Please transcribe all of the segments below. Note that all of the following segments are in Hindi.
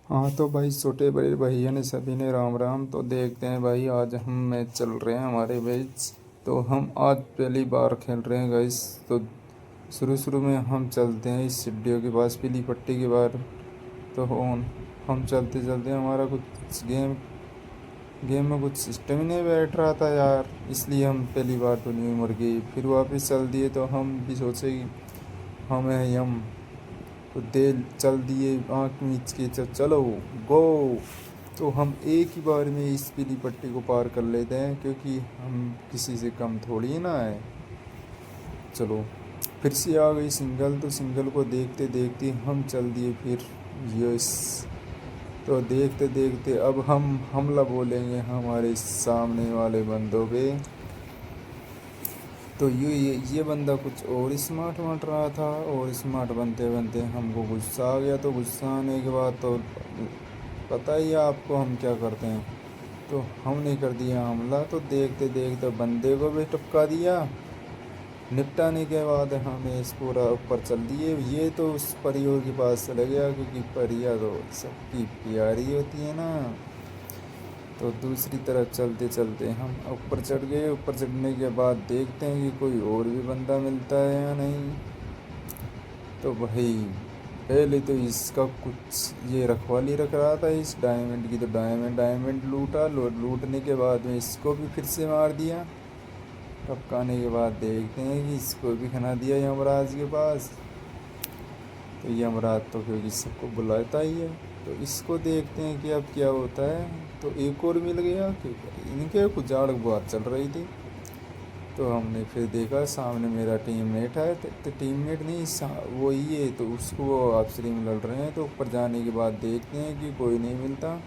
हाँ तो भाई छोटे बड़े भैया ने सभी ने राम राम। तो देखते हैं भाई, आज हम मैच चल रहे हैं हमारे मैच। तो हम आज पहली बार खेल रहे हैं गाइस। तो शुरू शुरू में हम चलते हैं इस सीढ़ियों के पास पीली पट्टी के बाहर। तो हम चलते चलते हमारा कुछ गेम में कुछ सिस्टम ही नहीं बैठ रहा था यार, इसलिए हम पहली बार तो नहीं मर गए। फिर वापस चल दिए तो हम भी सोचे कि हमें हम तो दिल चल दिए आँख मीच के, चलो गो। तो हम एक ही बार में इस पीली पट्टी को पार कर लेते हैं, क्योंकि हम किसी से कम थोड़ी ना है। चलो फिर से आ गई सिंगल। तो सिंगल को देखते देखते हम चल दिए फिर यस। तो देखते देखते अब हम हमला बोलेंगे हमारे सामने वाले बंदों पे। तो ये बंदा कुछ और स्मार्ट बन रहा था, और स्मार्ट बनते बनते हमको गुस्सा आ गया। तो गुस्सा आने के बाद तो पता ही है आपको हम क्या करते हैं। तो हमने कर दिया हमला। तो देखते देखते बंदे को भी टपका दिया। निपटाने के बाद हमें इस पूरा ऊपर चल दिए। ये तो उस परियों के पास चले गया, क्योंकि परियां तो सबकी प्यारी होती है ना। तो दूसरी तरफ चलते चलते हम ऊपर चढ़ गए। ऊपर चढ़ने के बाद देखते हैं कि कोई और भी बंदा मिलता है या नहीं। तो भाई पहले तो इसका कुछ ये रखवाली रख रहा था इस डायमंड की। तो डायमंड लूटने के बाद में इसको भी फिर से मार दिया। टपकाने के बाद देखते हैं कि इसको भी खना दिया यमराज के पास। तो यमराज तो क्योंकि सबको बुलाता ही है। तो इसको देखते हैं कि अब क्या होता है। तो एक और मिल गया, क्योंकि इनके कुछ झाड़ बात चल रही थी। तो हमने फिर देखा सामने मेरा टीममेट है। तो टीममेट नहीं, वो ही है। तो उसको वो आपसरी में लड़ रहे हैं। तो ऊपर जाने के बाद देखते हैं कि कोई नहीं मिलता।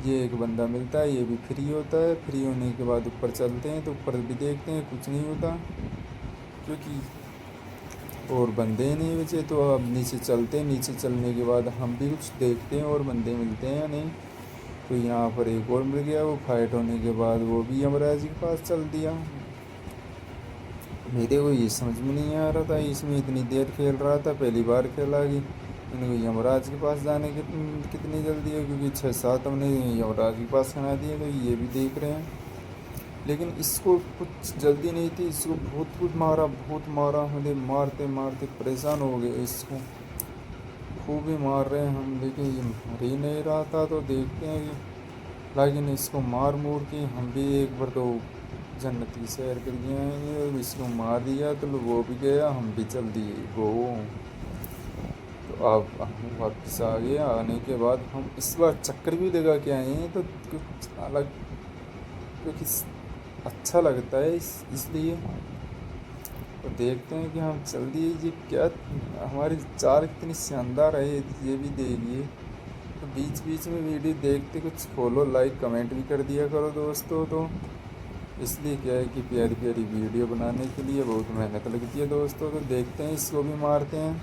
ये एक बंदा मिलता है, ये भी फ्री होता है। फ्री होने के बाद ऊपर चलते हैं। तो ऊपर भी देखते हैं, कुछ नहीं होता, क्योंकि और बंदे नहीं बचे। तो अब नीचे चलते हैं। नीचे चलने के बाद हम भी कुछ देखते हैं और बंदे मिलते हैं या नहीं। तो यहाँ पर एक और मिल गया। वो फाइट होने के बाद वो भी यमराज के पास चल दिया। मेरे को ये समझ में नहीं आ रहा था, इसमें इतनी देर खेल रहा था, पहली बार खेला कि इनको यमराज के पास जाने की कितनी जल्दी है, क्योंकि 6-7 हमने यमराज के पास खिला दिए। तो ये भी देख रहे हैं, लेकिन इसको कुछ जल्दी नहीं थी। इसको बहुत मारा हमने, मारते मारते परेशान हो गए। इसको खूब ही मार रहे हैं हम, लेकिन ये मर ही नहीं रहा था। तो देखते हैं कि लेकिन इसको मार मूर के हम भी एक बार तो जन्नती सैर कर गए हैं। इसको मार दिया तो वो भी गया, हम भी चल दिए वो। तो अब हम वापस आ गए। आने के बाद हम इस बार चक्कर भी लगा के आए हैं। तो कुछ अलग, क्योंकि अच्छा लगता है इसलिए। तो देखते हैं कि हम चल दिए। ये क्या हमारी चाल कितनी शानदार है, ये भी देखिए। तो बीच बीच में वीडियो देखते कुछ फॉलो लाइक कमेंट भी कर दिया करो दोस्तों। तो इसलिए क्या है कि प्यारी प्यारी वीडियो बनाने के लिए बहुत मेहनत लगती है दोस्तों। तो देखते हैं, इसको भी मारते हैं।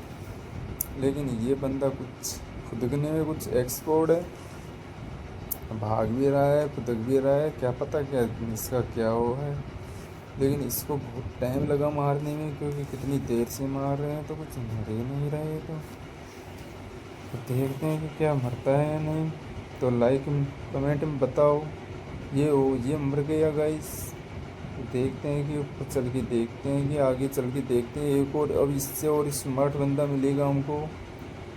लेकिन ये बंदा कुछ खुदकने में कुछ एक्सपर्ट है, भाग भी रहा है खुदक भी रहा है, क्या पता क्या इसका क्या हो है। लेकिन इसको बहुत टाइम लगा मारने में, क्योंकि कितनी देर से मार रहे हैं। तो कुछ मर ही नहीं रहे। तो देखते हैं कि क्या मरता है या नहीं। तो लाइक कमेंट में बताओ। ये मर गया गाइस। तो देखते हैं कि ऊपर चल के देखते हैं, कि आगे चल के देखते हैं। एक और अब इससे और स्मार्ट बंदा मिलेगा हमको।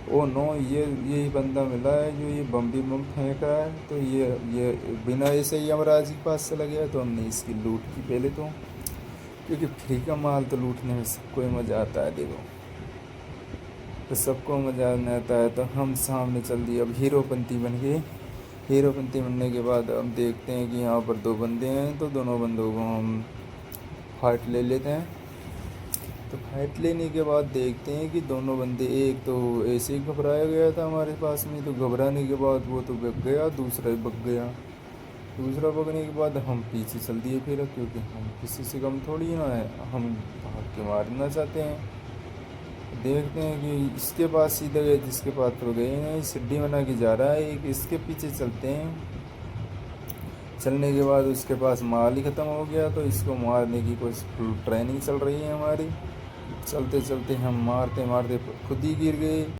ओ नो, यही बंदा मिला है जो ये बम फेंक रहा है। तो ये बिना ऐसे ही यमराज के पास चला गया। तो हमने इसकी लूट की पहले तो, क्योंकि फ्री का माल तो लूटने में सबको ही मज़ा आता है। देखो, तो सबको मज़ा नहीं आता है। तो हम सामने चल दिए, अब हीरोपंती बन गए। हीरोपंती बनने के बाद हम देखते हैं कि यहाँ पर 2 बंदे हैं। तो दोनों बंदों को हम फाइट ले लेते हैं। तो फाइट लेने के बाद देखते हैं कि दोनों बंदे, एक तो ऐसे ही घबराया गया था हमारे पास में। तो घबराने के बाद वो तो भाग गया, दूसरा ही भाग गया। दूसरा भागने के बाद हम पीछे चल दिए फिर, क्योंकि हम किसी से कम थोड़ी ना है, हम भाग के मारना चाहते हैं। देखते हैं कि इसके पास सीधा गए, जिसके पास तो गए नहीं, सीढ़ी बना के जा रहा है एक, इसके पीछे चलते हैं। चलने के बाद उसके पास माल ही ख़त्म हो गया। तो इसको मारने की कोई ट्रेनिंग चल रही है हमारी। चलते चलते हम मारते मारते खुद ही गिर गए।